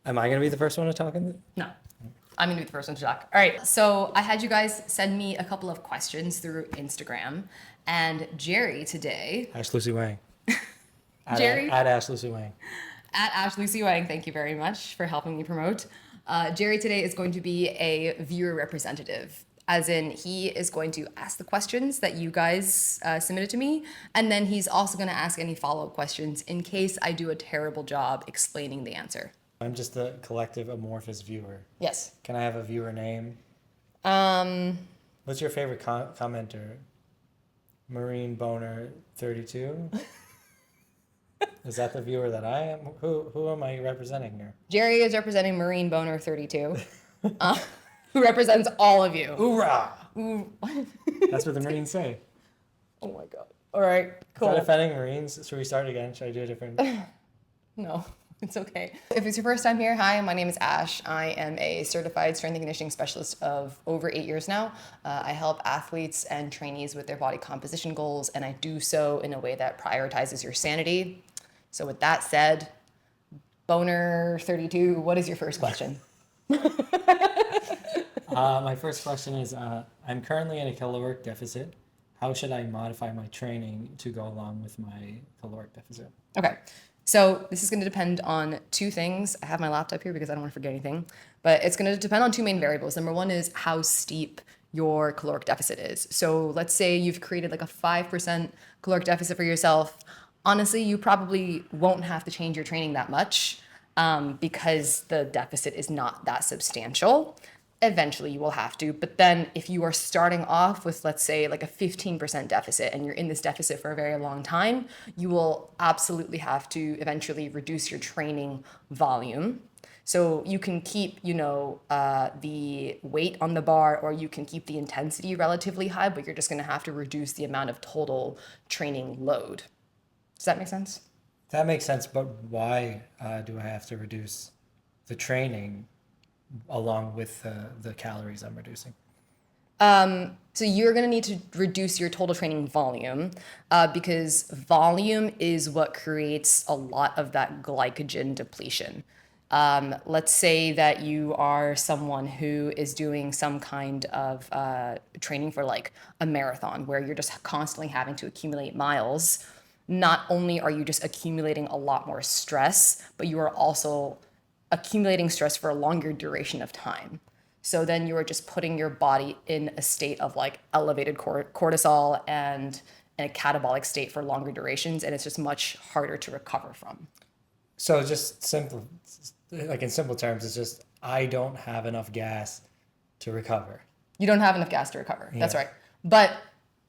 Am I going to be the first one to talk? No, I'm gonna be the first one to talk. All right, so I had you guys send me a couple of questions through Instagram, and Jerry today, Ash Lucy Wang. Jerry At Ash Lucy Wang. at Ash Lucy Wang, thank you very much for helping me promote. Jerry today is going to be a viewer representative, as in he is going to ask the questions that you guys submitted to me, and then he's also going to ask any follow-up questions in case I do a terrible job explaining the answer. I'm just a collective amorphous viewer. Yes. Can I have a viewer name? What's your favorite commenter? Marine Boner 32? Is that the viewer that I am? Who am I representing here? Jerry is representing Marine Boner 32, who represents all of you. Hoorah! Ooh. That's what the Marines say. Oh my god. All right, cool. Is that offending Marines? Should we start again? Should I do a different? No, it's okay. If it's your first time here, hi, my name is Ash. I am a certified strength and conditioning specialist of over 8 years now. I help athletes and trainees with their body composition goals, and I do so in a way that prioritizes your sanity. So with that said, Boner 32, what is your first question? My first question is, I'm currently in a caloric deficit. How should I modify my training to go along with my caloric deficit? Okay, so this is going to depend on two things. I have my laptop here because I don't want to forget anything, but it's going to depend on two main variables. Number one is how steep your caloric deficit is. So let's say you've created like a 5% caloric deficit for yourself. Honestly, you probably won't have to change your training that much because the deficit is not that substantial. Eventually you will have to, but then if you are starting off with, let's say, like a 15% deficit and you're in this deficit for a very long time, you will absolutely have to eventually reduce your training volume. So you can keep, the weight on the bar, or you can keep the intensity relatively high, but you're just going to have to reduce the amount of total training load. Does that make sense? That makes sense, but why do I have to reduce the training along with the calories I'm reducing? So you're going to need to reduce your total training volume because volume is what creates a lot of that glycogen depletion. Let's say that you are someone who is doing some kind of training for like a marathon where you're just constantly having to accumulate miles. Not only are you just accumulating a lot more stress, but you are also accumulating stress for a longer duration of time. So then you are just putting your body in a state of like elevated cortisol and in a catabolic state for longer durations, and it's just much harder to recover from. So just simple, like in simple terms, it's just I don't have enough gas to recover. You don't have enough gas to recover. Yeah. That's right. But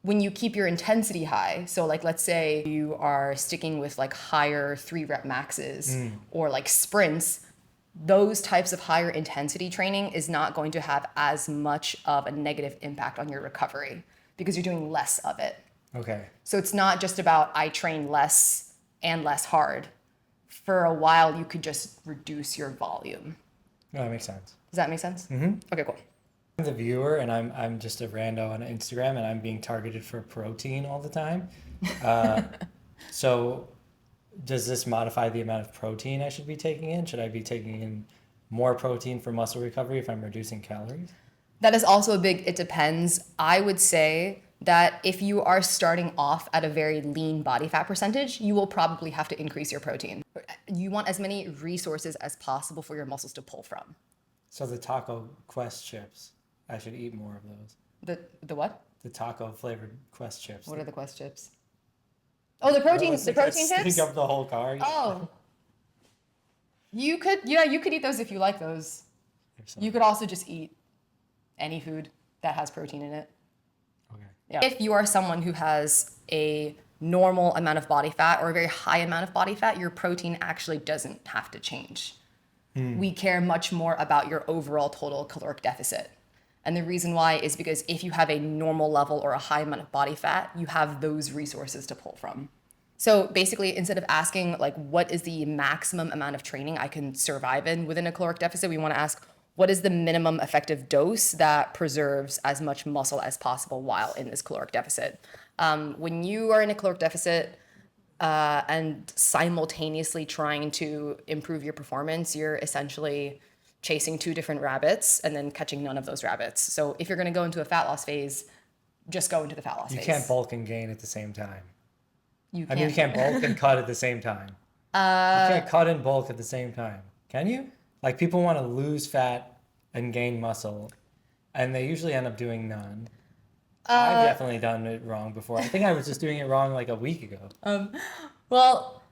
when you keep your intensity high, so like let's say you are sticking with like higher 3-rep maxes or like sprints, those types of higher intensity training is not going to have as much of a negative impact on your recovery because you're doing less of it. Okay. So it's not just about I train less and less hard. For a while, you could just reduce your volume. No, that makes sense. Does that make sense? Mm-hmm. Okay, cool. I'm the viewer, and I'm just a rando on Instagram, and I'm being targeted for protein all the time. So does this modify the amount of protein I should be taking in? Should I be taking in more protein for muscle recovery if I'm reducing calories? That is also a big, it depends. I would say that if you are starting off at a very lean body fat percentage, you will probably have to increase your protein. You want as many resources as possible for your muscles to pull from. So the Taco Quest chips, I should eat more of those. The what? The taco flavored Quest chips. What are the Quest chips? Oh, the protein chips? Stink up the whole car. Oh. You could eat those if you like those. You could also just eat any food that has protein in it. Okay. Yeah. If you are someone who has a normal amount of body fat or a very high amount of body fat, your protein actually doesn't have to change. We care much more about your overall total caloric deficit. And the reason why is because if you have a normal level or a high amount of body fat, you have those resources to pull from. So basically, instead of asking like, what is the maximum amount of training I can survive in within a caloric deficit, we want to ask, what is the minimum effective dose that preserves as much muscle as possible while in this caloric deficit? When you are in a caloric deficit, and simultaneously trying to improve your performance, you're essentially chasing two different rabbits and then catching none of those rabbits. So if you're going to go into a fat loss phase, just go into the fat loss phase. You can't bulk and gain at the same time. You I mean, you can't bulk and cut at the same time. You can't cut and bulk at the same time. Can you? Like, people want to lose fat and gain muscle, and they usually end up doing none. I've definitely done it wrong before. I think I was just doing it wrong like a week ago. Well,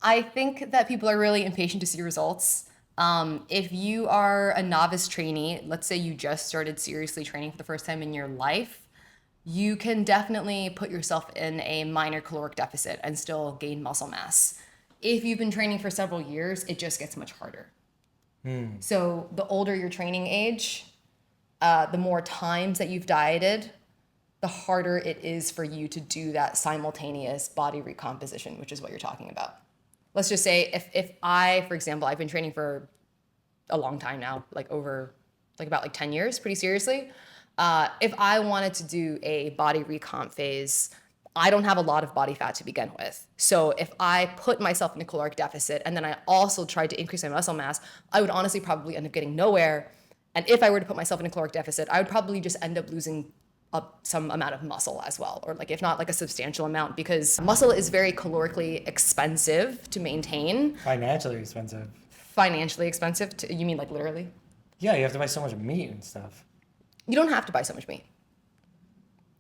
I think that people are really impatient to see results. If you are a novice trainee, let's say you just started seriously training for the first time in your life, you can definitely put yourself in a minor caloric deficit and still gain muscle mass. If you've been training for several years, it just gets much harder. So the older your training age, the more times that you've dieted, the harder it is for you to do that simultaneous body recomposition, which is what you're talking about. Let's just say if I, for example, I've been training for a long time now, about 10 years, pretty seriously. If I wanted to do a body recomp phase, I don't have a lot of body fat to begin with. So if I put myself in a caloric deficit and then I also tried to increase my muscle mass, I would honestly probably end up getting nowhere. And if I were to put myself in a caloric deficit, I would probably just end up losing some amount of muscle as well, or if not a substantial amount, because muscle is very calorically expensive to maintain. Financially expensive. Financially expensive? You mean literally? Yeah, you have to buy so much meat and stuff. You don't have to buy so much meat.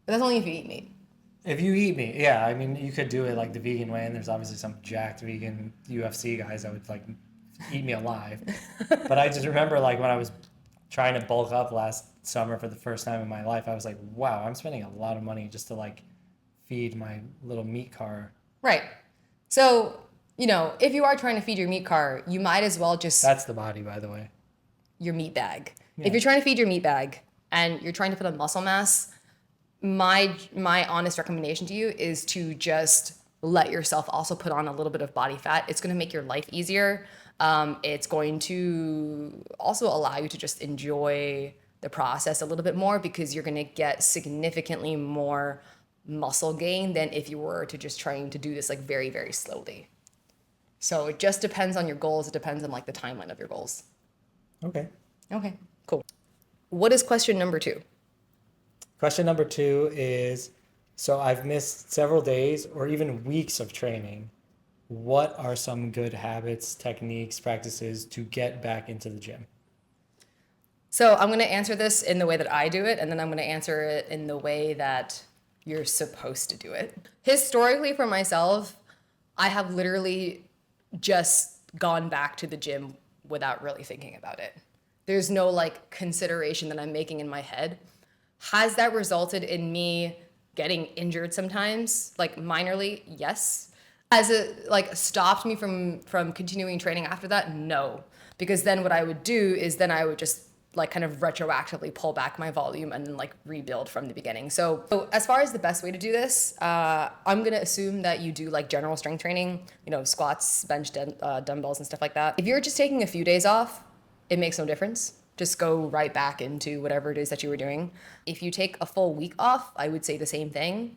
But that's only if you eat meat. If you eat meat, yeah. I mean, you could do it like the vegan way, and there's obviously some jacked vegan UFC guys that would eat me alive. But I just remember when I was trying to bulk up last summer for the first time in my life, I was like, wow, I'm spending a lot of money just to feed my little meat car. Right. So, if you are trying to feed your meat car, you might as well just... That's the body, by the way. Your meat bag. Yeah. If you're trying to feed your meat bag and you're trying to put on muscle mass, my honest recommendation to you is to just let yourself also put on a little bit of body fat. It's going to make your life easier. It's going to also allow you to just enjoy the process a little bit more, because you're going to get significantly more muscle gain than if you were to just trying to do this very, very slowly. So it just depends on your goals. It depends on the timeline of your goals. Okay, cool. What is question number 2? Question number 2 is, so I've missed several days or even weeks of training. What are some good habits, techniques, practices to get back into the gym? So I'm going to answer this in the way that I do it, and then I'm going to answer it in the way that you're supposed to do it. Historically, for myself, I have literally just gone back to the gym without really thinking about it. There's no consideration that I'm making in my head. Has that resulted in me getting injured sometimes? Minorly, yes. Has it stopped me from continuing training after that? No. Because then what I would do is then I would just kind of retroactively pull back my volume and then rebuild from the beginning. So as far as the best way to do this, I'm going to assume that you do general strength training, squats, bench, dumbbells and stuff like that. If you're just taking a few days off, it makes no difference. Just go right back into whatever it is that you were doing. If you take a full week off, I would say the same thing.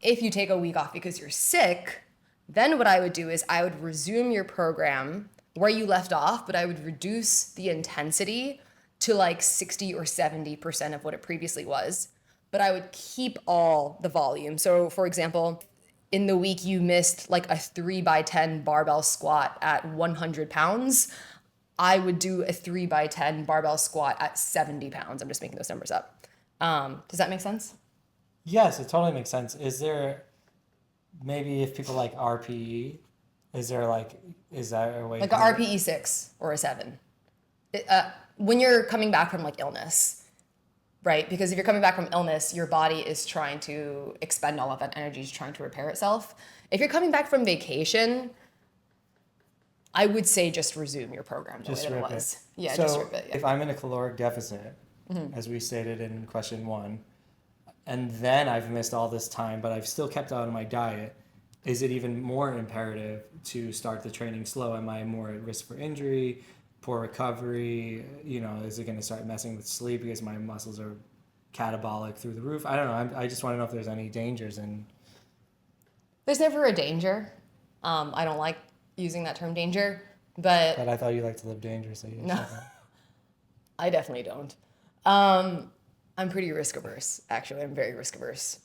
If you take a week off because you're sick, then what I would do is I would resume your program where you left off, but I would reduce the intensity to 60 or 70% of what it previously was. But I would keep all the volume. So for example, in the week you missed a 3x10 barbell squat at 100 pounds, I would do a 3x10 barbell squat at 70 pounds. I'm just making those numbers up. Does that make sense? Yes, it totally makes sense. Is there, maybe if people like RPE, is there is that a way? A RPE 6 or a 7. When you're coming back from illness, right? Because if you're coming back from illness, your body is trying to expend all of that energy, is trying to repair itself. If you're coming back from vacation, I would say just resume your program the way that it was. Yeah, so just rip it. Yeah. If I'm in a caloric deficit, as we stated in question 1, and then I've missed all this time, but I've still kept on my diet, is it even more imperative to start the training slow? Am I more at risk for injury, poor recovery? Is it going to start messing with sleep because my muscles are catabolic through the roof? I don't know. I just want to know if there's any dangers in... There's never a danger. I don't like using that term danger, but But I thought you liked to live dangerously. no, I definitely don't. I'm pretty risk averse, actually. I'm very risk averse,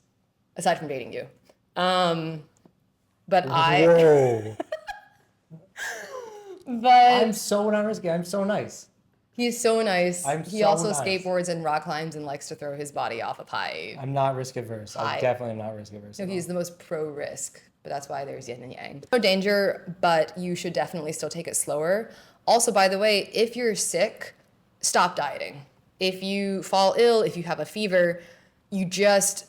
aside from dating you. But Whoa. but I'm so not risky. I'm so nice. he's so nice. I'm He so also nice. skateboards and rock climbs and likes to throw his body off a pipe. I'm not risk averse. I Hi. definitely am not risk averse. No, at he's all. the most pro risk, but that's why there's yin and yang. No danger, but you should definitely still take it slower. Also, by the way, if you're sick, stop dieting. If you fall ill, if you have a fever, you just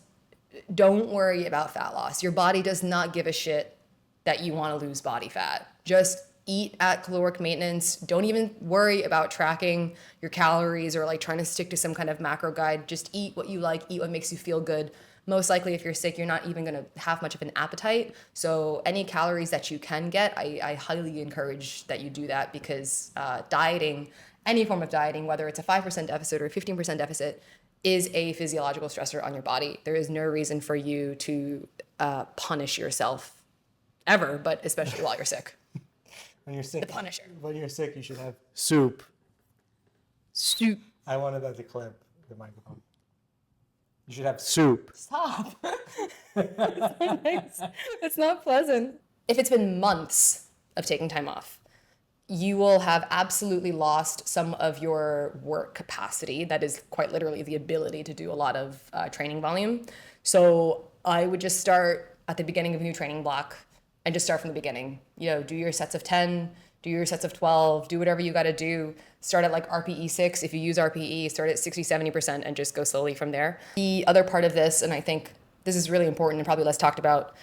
don't worry about fat loss. Your body does not give a shit that you want to lose body fat. Just eat at caloric maintenance. Don't even worry about tracking your calories or like trying to stick to some kind of macro guide. Just eat what you like, eat what makes you feel good. Most likely, if you're sick, you're not even going to have much of an appetite. So any calories that you can get, I highly encourage that you do that, because dieting, any form of dieting, whether it's a 5% deficit or a 15% deficit, is a physiological stressor on your body. There is no reason for you to punish yourself ever, but especially while you're sick. When you're sick, The Punisher. When you're sick, you should have soup. Soup. I wanted that to clip the microphone. You should have soup. Stop. It's not pleasant. If it's been months of taking time off, you will have absolutely lost some of your work capacity. That is quite literally the ability to do a lot of training volume. So I would just start at the beginning of a new training block and just start from the beginning. You know, do your sets of 10, do your sets of 12, do whatever you got to do. Start at like RPE 6. If you use RPE, start at 60, 70% and just go slowly from there. The other part of this, and I think this is really important and probably less talked about,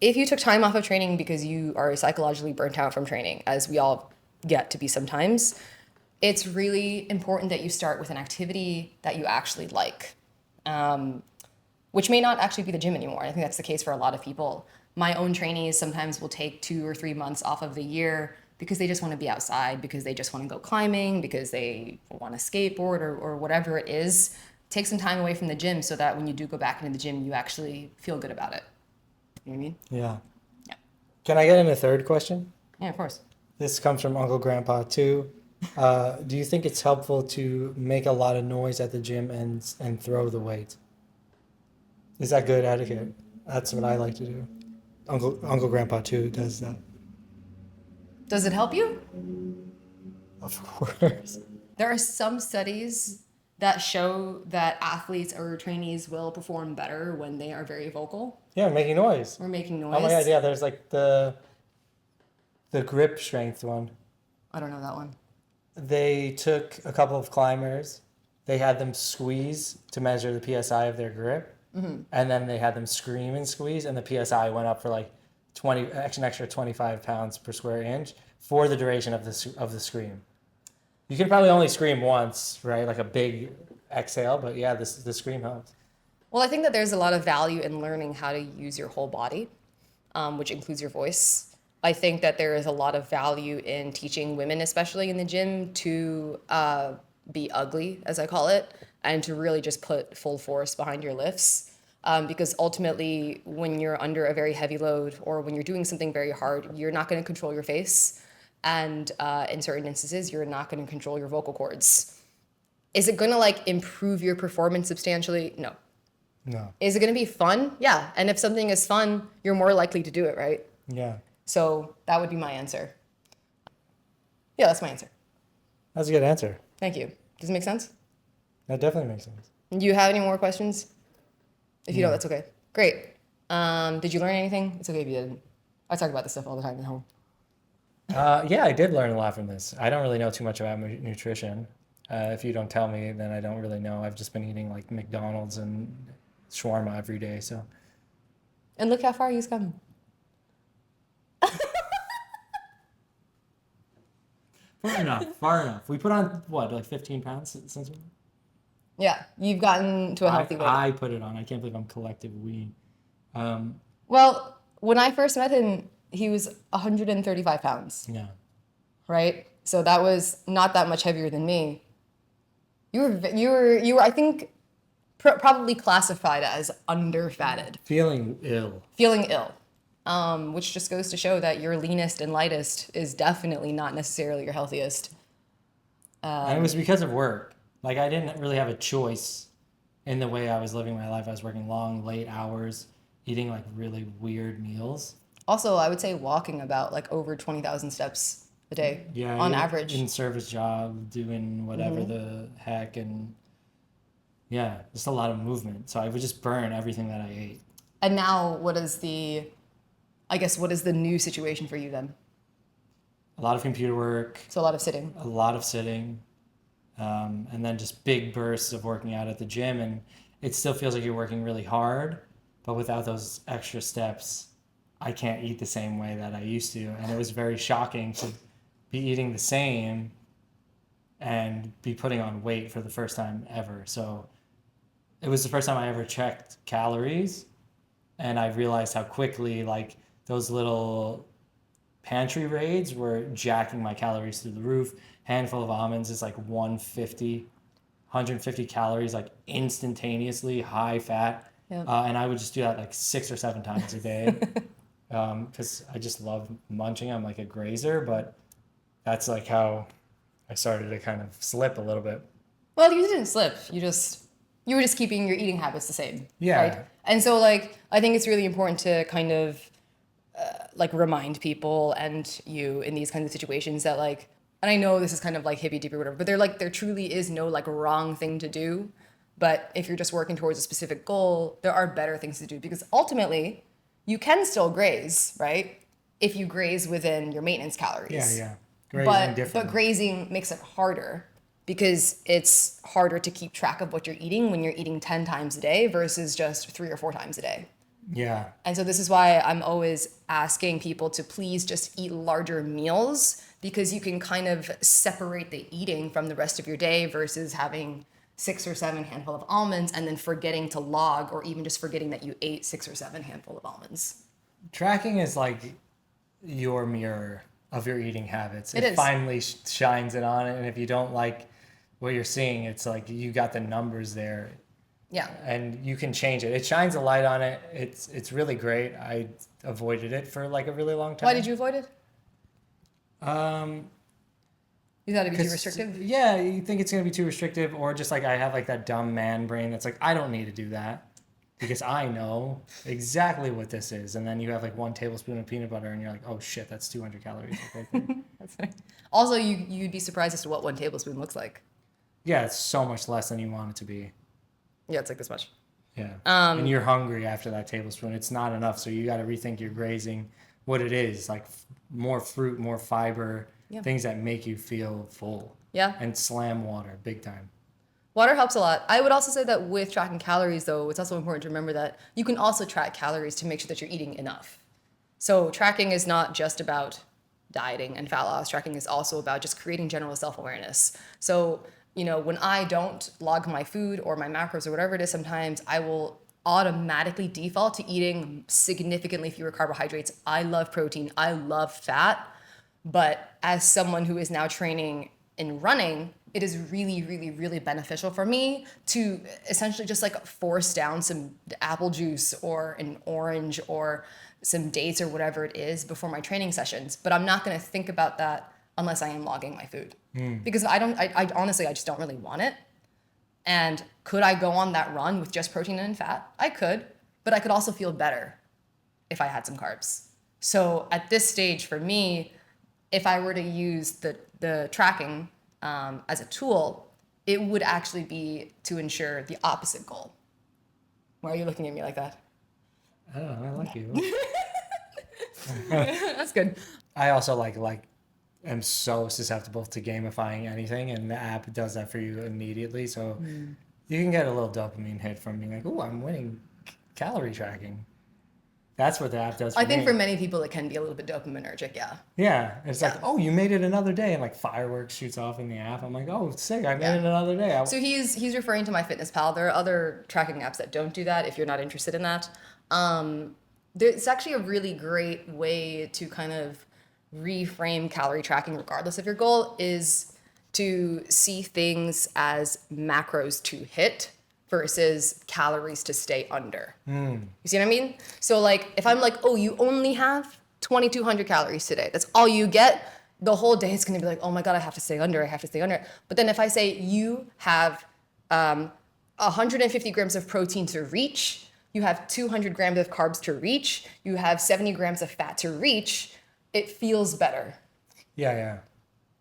if you took time off of training because you are psychologically burnt out from training, as we all get to be sometimes, it's really important that you start with an activity that you actually like, which may not actually be the gym anymore. I think that's the case for a lot of people. My own trainees sometimes will take 2 or 3 months off of the year because they just want to be outside, because they just want to go climbing, because they want to skateboard or whatever it is. Take some time away from the gym so that when you do go back into the gym, you actually feel good about it. You know what I mean? Yeah. Yeah. Can I get in a third question? Yeah, of course. This comes from Uncle Grandpa too. Do you think it's helpful to make a lot of noise at the gym and throw the weight? Is that good etiquette? That's what I like to do. Uncle Grandpa too does that. Does it help you? Of course. There are some studies that show that athletes or trainees will perform better when they are very vocal Yeah, making noise. or making noise. Oh my god, yeah, there's like the grip strength one. I don't know that one. They took a couple of climbers, they had them squeeze to measure the PSI of their grip, and then they had them scream and squeeze, and the PSI went up for like an extra 25 pounds per square inch for the duration of the scream. You can probably only scream once, right? Like a big exhale, but yeah, the scream helps. Well, I think that there's a lot of value in learning how to use your whole body, which includes your voice. I think that there is a lot of value in teaching women, especially in the gym, to be ugly, as I call it, and to really just put full force behind your lifts. Because ultimately, when you're under a very heavy load or when you're doing something very hard, you're not going to control your face. And in certain instances, you're not going to control your vocal cords. Is it going to like improve your performance substantially? No. No. Is it going to be fun? Yeah. And if something is fun, you're more likely to do it, right? Yeah. So that would be my answer. Yeah, that's my answer. That's a good answer. Thank you. Does it make sense? That definitely makes sense. Do you have any more questions? If you No. don't, that's okay. Great. Did you learn anything? It's okay if you didn't. I talk about this stuff all the time at home. Yeah, I did learn a lot from this. I don't really know too much about nutrition. If you don't tell me, then I don't really know. I've just been eating like McDonald's and shawarma every day. So And look how far he's come. far enough. Far enough. We put on what, like 15 pounds since we. Yeah, you've gotten to a healthy weight. I put it on. I can't believe I'm collective we. Well, when I first met him, he was 135 pounds, Yeah. right? So that was not that much heavier than me. You were I think probably classified as underfatted, Feeling ill. feeling ill. which just goes to show that your leanest and lightest is definitely not necessarily your healthiest. And it was because of work. Like, I didn't really have a choice in the way I was living my life. I was working long, late hours, eating like really weird meals. Also, I would say walking about like over 20,000 steps a day on average. In service job, doing whatever the heck, and yeah, just a lot of movement. So I would just burn everything that I ate. And now what is the new situation for you then? A lot of computer work. So a lot of sitting. A lot of sitting. And then just big bursts of working out at the gym. And it still feels like you're working really hard, but without those extra steps, I can't eat the same way that I used to. And it was very shocking to be eating the same and be putting on weight for the first time ever. So it was the first time I ever checked calories, and I realized how quickly like those little pantry raids were jacking my calories through the roof. Handful of almonds is like 150 calories, like instantaneously, high fat. Yep. And I would just do that like 6 or 7 times a day because I just love munching. I'm like a grazer, but that's like how I started to kind of slip a little bit. Well, you didn't slip. You were just keeping your eating habits the same. Yeah. Right? And so like, I think it's really important to kind of like remind people and you in these kinds of situations that like, and I know this is kind of like hippy dippy or whatever, but there truly is no like wrong thing to do. But if you're just working towards a specific goal, there are better things to do because ultimately you can still graze, right? If you graze within your maintenance calories. Yeah. Grazing But grazing makes it harder because it's harder to keep track of what you're eating when you're eating 10 times a day versus just 3 or 4 times a day. Yeah. And so this is why I'm always asking people to please just eat larger meals because you can kind of separate the eating from the rest of your day versus having 6 or 7 handful of almonds and then forgetting to log or even just forgetting that you ate 6 or 7 handful of almonds. Tracking is like your mirror of your eating habits. It is. Finally shines it on it. And if you don't like what you're seeing, it's like you got the numbers there. Yeah. And you can change it. It shines a light on it. It's really great. I avoided it for like a really long time. Why did you avoid it? You thought it'd be too 'cause, restrictive? yeah, you think it's going to be too restrictive, or just like I have like that dumb man brain that's like, I don't need to do that because I know exactly what this is. And then you have like 1 tablespoon of peanut butter and you're like, oh shit, that's 200 calories right there. That's right. Also, you'd be surprised as to what 1 tablespoon looks like. Yeah, it's so much less than you want it to be. Yeah, it's like this much. Yeah. And you're hungry after that tablespoon. It's not enough. So you got to rethink your grazing, what it is, like more fruit, more fiber, things that make you feel full. Yeah. And slam water, big time. Water helps a lot. I would also say that with tracking calories, though, it's also important to remember that you can also track calories to make sure that you're eating enough. So tracking is not just about dieting and fat loss. Tracking is also about just creating general self-awareness. So, you know, when I don't log my food or my macros or whatever it is, sometimes I will automatically default to eating significantly fewer carbohydrates. I love protein. I love fat. But as someone who is now training in running, it is really, really, really beneficial for me to essentially just like force down some apple juice or an orange or some dates or whatever it is before my training sessions. But I'm not going to think about that unless I am logging my food. Because I honestly, I just don't really want it. And could I go on that run with just protein and fat? I could, but I could also feel better if I had some carbs. So at this stage for me, if I were to use the tracking as a tool, it would actually be to ensure the opposite goal. Why are you looking at me like that? I don't know. I like you. That's good. I also like am so susceptible to gamifying anything, and the app does that for you immediately. So you can get a little dopamine hit from being like, "Oh, I'm winning calorie tracking." That's what the app does for I think me. for many people it can be a little bit dopaminergic, yeah. Yeah, it's like, oh, you made it another day, and like fireworks shoots off in the app. I'm like, oh, sick! I made it another day. So he's referring to MyFitnessPal. There are other tracking apps that don't do that. If you're not interested in that, it's actually a really great way to kind of reframe calorie tracking, regardless of your goal, is to see things as macros to hit versus calories to stay under. You see what I mean? So like if I'm like, oh, you only have 2,200 calories today, that's all you get, the whole day it's gonna be like, oh my God, I have to stay under, I have to stay under. But then if I say you have 150 grams of protein to reach, you have 200 grams of carbs to reach, you have 70 grams of fat to reach, it feels better. Yeah.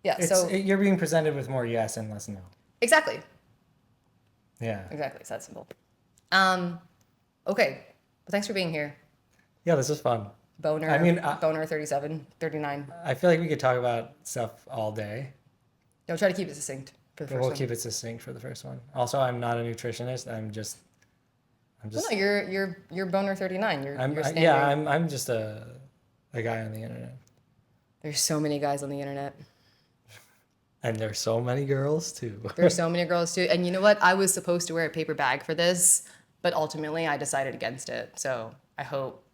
Yeah, You're being presented with more yes and less no. exactly. Yeah. Exactly, it's that simple. Okay, well, thanks for being here. Yeah, this was fun. Boner, I mean, Boner 37, 39. I feel like we could talk about stuff all day. Don't try to keep it succinct for the But first we'll one. keep it succinct for the first one. Also, I'm not a nutritionist. I'm just. No, you're Boner 39. You're standard. Yeah, I'm just a guy on the internet. There's so many guys on the internet. And there's so many girls too. There's so many girls too. And you know what? I was supposed to wear a paper bag for this, but ultimately I decided against it. So I hope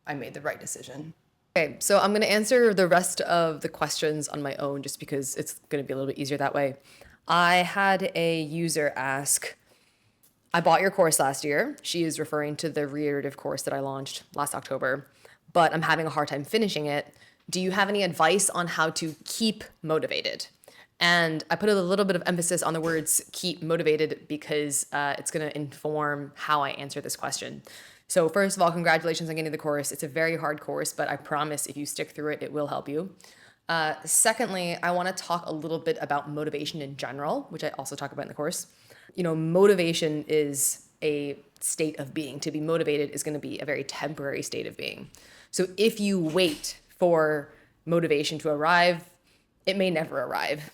I made the right decision. Okay, so I'm going to answer the rest of the questions on my own just because it's going to be a little bit easier that way. I had a user ask, I bought your course last year. She is referring to the reiterative course that I launched last October, but I'm having a hard time finishing it. Do you have any advice on how to keep motivated? And I put a little bit of emphasis on the words keep motivated because it's going to inform how I answer this question. So first of all, congratulations on getting the course. It's a very hard course, but I promise if you stick through it, it will help you. Secondly, I want to talk a little bit about motivation in general, which I also talk about in the course. You know, motivation is a state of being. To be motivated is going to be a very temporary state of being. So if you wait for motivation to arrive, it may never arrive.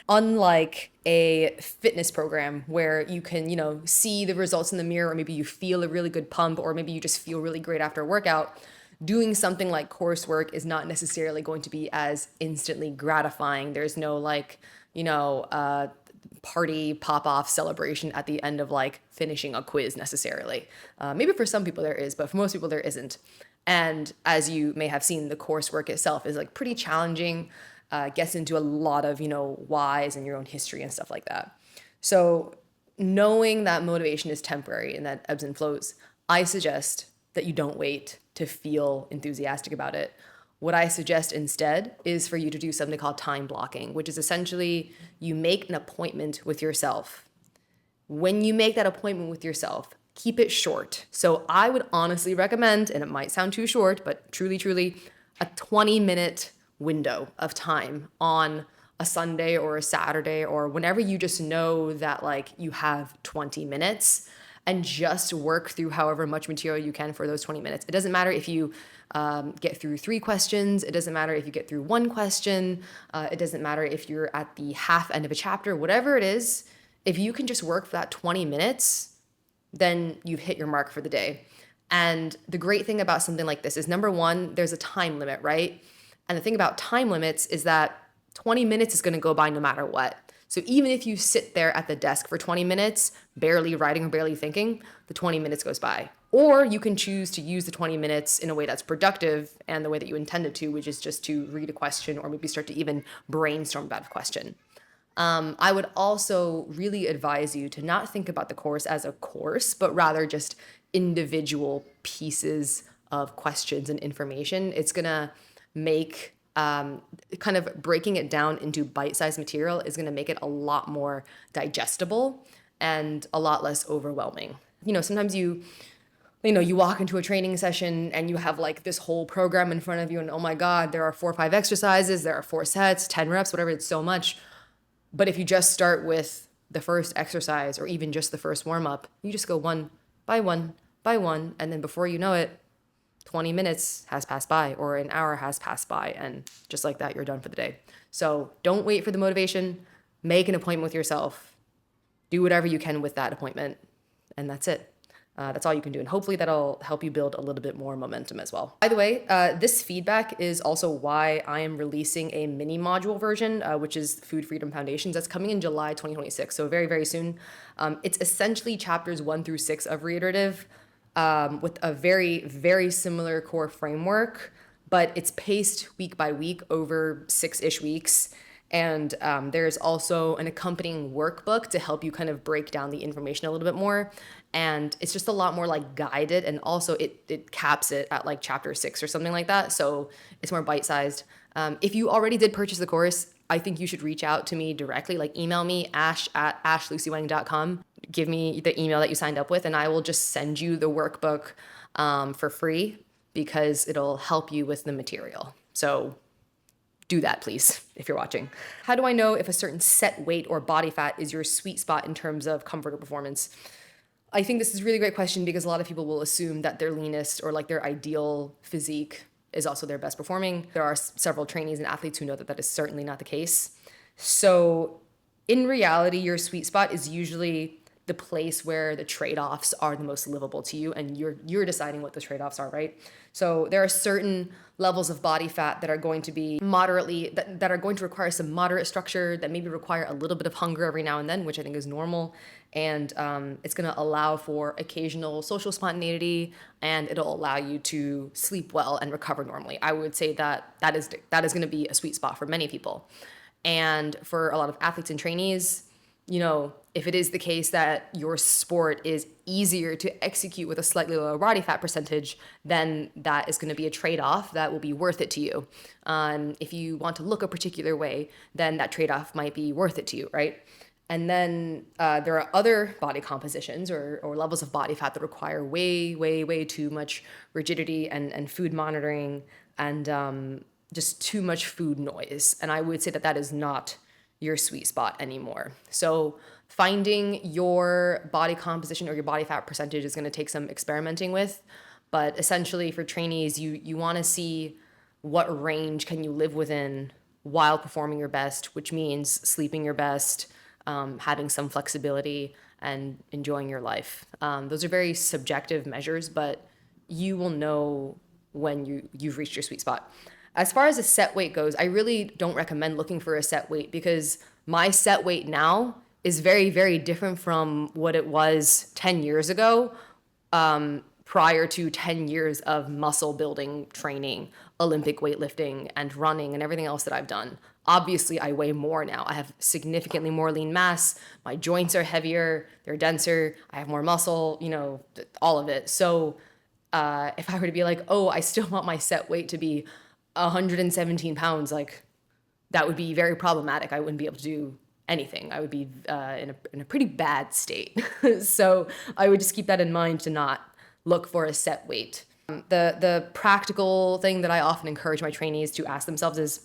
Unlike a fitness program where you can, you know, see the results in the mirror, or maybe you feel a really good pump, or maybe you just feel really great after a workout, doing something like coursework is not necessarily going to be as instantly gratifying. There's no like, you know, party pop-off celebration at the end of like finishing a quiz necessarily. Maybe for some people there is, but for most people there isn't. And as you may have seen, the coursework itself is like pretty challenging, gets into a lot of, you know, whys and your own history and stuff like that. So knowing that motivation is temporary and that ebbs and flows, I suggest that you don't wait to feel enthusiastic about it. What I suggest instead is for you to do something called time blocking, which is essentially you make an appointment with yourself. When you make that appointment with yourself, keep it short. So I would honestly recommend, and it might sound too short, but truly, a 20-minute window of time on a Sunday or a Saturday or whenever you just know that like you have 20 minutes and just work through however much material you can for those 20 minutes. It doesn't matter if you get through 3 questions. It doesn't matter if you get through 1 question. It doesn't matter if you're at the half end of a chapter, whatever it is. If you can just work for that 20 minutes, then you've hit your mark for the day. And the great thing about something like this is, number one, there's a time limit, right? And the thing about time limits is that 20 minutes is going to go by no matter what. So even if you sit there at the desk for 20 minutes, barely writing or barely thinking, the 20 minutes goes by. Or you can choose to use the 20 minutes in a way that's productive and the way that you intended to, which is just to read a question or maybe start to even brainstorm about a question. I would also really advise you to not think about the course as a course, but rather just individual pieces of questions and information. It's going to make kind of breaking it down into bite-sized material is going to make it a lot more digestible and a lot less overwhelming. You know, sometimes you walk into a training session and you have like this whole program in front of you and oh my God, there are 4 or 5 exercises, there are 4 sets, 10 reps, whatever, it's so much. But if you just start with the first exercise or even just the first warm-up, you just go one by one by one, and then before you know it, 20 minutes has passed by or an hour has passed by, and just like that, you're done for the day. So don't wait for the motivation. Make an appointment with yourself. Do whatever you can with that appointment, and that's it. That's all you can do. And hopefully that'll help you build a little bit more momentum as well. By the way, this feedback is also why I am releasing a mini module version, which is Food Freedom Foundations. That's coming in July 2026. So very, very soon. It's essentially chapters 1 through 6 of Reiterative with a very, very similar core framework, but it's paced week by week over 6-ish weeks. And there's also an accompanying workbook to help you kind of break down the information a little bit more. And it's just a lot more like guided. And also it caps it at like chapter 6 or something like that. So it's more bite-sized. If you already did purchase the course, I think you should reach out to me directly. Like email me, ash@ashlucywang.com. Give me the email that you signed up with, and I will just send you the workbook for free because it'll help you with the material. So do that, please, if you're watching. How do I know if a certain set weight or body fat is your sweet spot in terms of comfort or performance? I think this is a really great question because a lot of people will assume that their leanest or like their ideal physique is also their best performing. There are several trainees and athletes who know that that is certainly not the case. So in reality, your sweet spot is usually the place where the trade-offs are the most livable to you, and you're deciding what the trade-offs are, right? So there are certain levels of body fat that are going to be moderately, that are going to require some moderate structure, that maybe require a little bit of hunger every now and then, which I think is normal. And it's going to allow for occasional social spontaneity, and it'll allow you to sleep well and recover normally. I would say that that is going to be a sweet spot for many people. And for a lot of athletes and trainees, you know, if it is the case that your sport is easier to execute with a slightly lower body fat percentage, then that is going to be a trade-off that will be worth it to you. If you want to look a particular way, then that trade-off might be worth it to you, right? And then there are other body compositions or levels of body fat that require way too much rigidity and food monitoring and just too much food noise. And I would say that that is not your sweet spot anymore. So finding your body composition or your body fat percentage is going to take some experimenting with. But essentially for trainees, you want to see what range can you live within while performing your best, which means sleeping your best, having some flexibility, and enjoying your life. Those are very subjective measures, but you will know when you've reached your sweet spot. As far as a set weight goes, I really don't recommend looking for a set weight because my set weight now is very different from what it was 10 years ago, prior to 10 years of muscle building training, Olympic weightlifting, and running, and everything else that I've done. Obviously, I weigh more now. I have significantly more lean mass. My joints are heavier, they're denser, I have more muscle, you know, all of it. So if I were to be like, oh, I still want my set weight to be 117 pounds, like that would be very problematic. I wouldn't be able to do anything. I would be in a pretty bad state. So I would just keep that in mind to not look for a set weight. The practical thing that I often encourage my trainees to ask themselves is,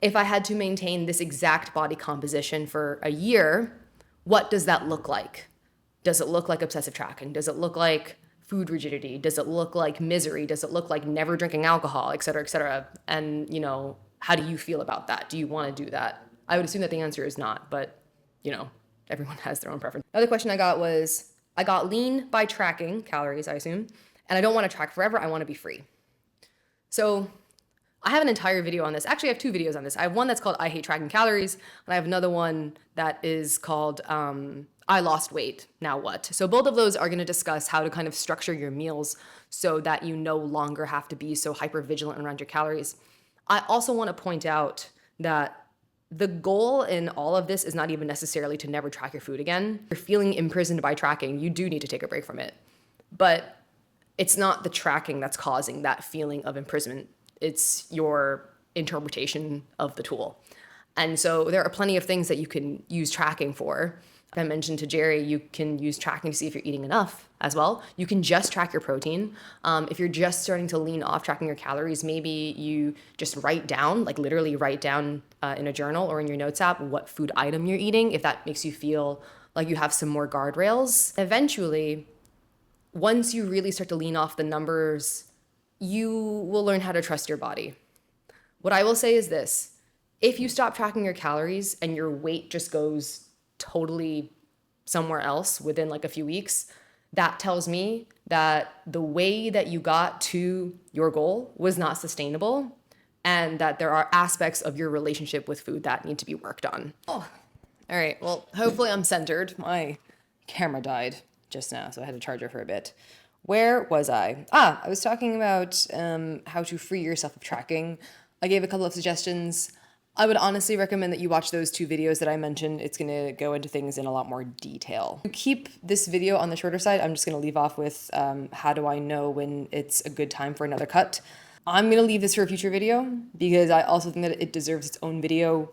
if I had to maintain this exact body composition for a year, what does that look like? Does it look like obsessive tracking? Does it look like food rigidity? Does it look like misery? Does it look like never drinking alcohol, et cetera, et cetera? And, you know, how do you feel about that? Do you want to do that? I would assume that the answer is not, but, you know, everyone has their own preference. Another question I got was, I got lean by tracking calories, I assume, and I don't want to track forever. I want to be free. So I have an entire video on this. Actually, I have two videos on this. I have one that's called I Hate Tracking Calories, and I have another one that is called I Lost Weight, Now What? So both of those are going to discuss how to kind of structure your meals so that you no longer have to be so hyper vigilant around your calories. I also want to point out that the goal in all of this is not even necessarily to never track your food again. If you're feeling imprisoned by tracking, you do need to take a break from it. But it's not the tracking that's causing that feeling of imprisonment. It's your interpretation of the tool. And so there are plenty of things that you can use tracking for. I mentioned to Jerry, you can use tracking to see if you're eating enough as well. You can just track your protein. If you're just starting to lean off tracking your calories, maybe you just write down, like literally write down in a journal or in your notes app what food item you're eating, if that makes you feel like you have some more guardrails. Eventually, once you really start to lean off the numbers, you will learn how to trust your body. What I will say is this: if you stop tracking your calories and your weight just goes totally somewhere else within like a few weeks, that tells me that the way that you got to your goal was not sustainable and that there are aspects of your relationship with food that need to be worked on. Oh, all right. Well, hopefully I'm centered. My camera died just now, so I had to charge it for a bit. Where was I? I was talking about how to free yourself of tracking. I gave a couple of suggestions. I would honestly recommend that you watch those 2 videos that I mentioned. It's going to go into things in a lot more detail. To keep this video on the shorter side, I'm just going to leave off with how do I know when it's a good time for another cut. I'm going to leave this for a future video because I also think that it deserves its own video,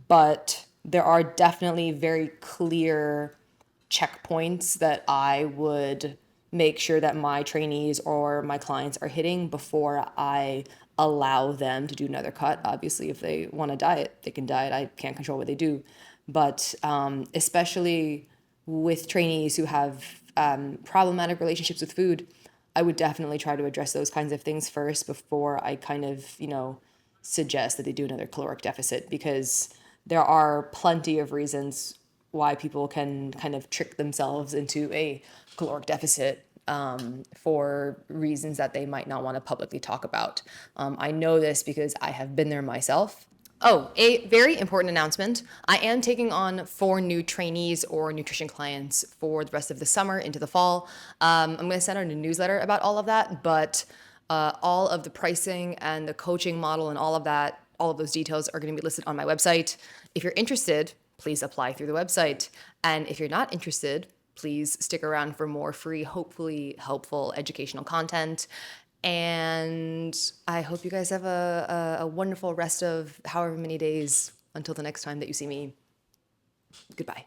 but there are definitely very clear checkpoints that I would make sure that my trainees or my clients are hitting before I allow them to do another cut. Obviously, if they want to diet, they can diet. I can't control what they do. But especially with trainees who have problematic relationships with food, I would definitely try to address those kinds of things first before I kind of, suggest that they do another caloric deficit, because there are plenty of reasons why people can kind of trick themselves into a caloric deficit for reasons that they might not want to publicly talk about. I know this because I have been there myself. Oh, a very important announcement. I am taking on 4 new trainees or nutrition clients for the rest of the summer into the fall. I'm going to send out a newsletter about all of that, but all of the pricing and the coaching model and all of that, all of those details are going to be listed on my website. If you're interested, please apply through the website. And if you're not interested, please stick around for more free, hopefully helpful educational content. And I hope you guys have a wonderful rest of however many days until the next time that you see me. Goodbye.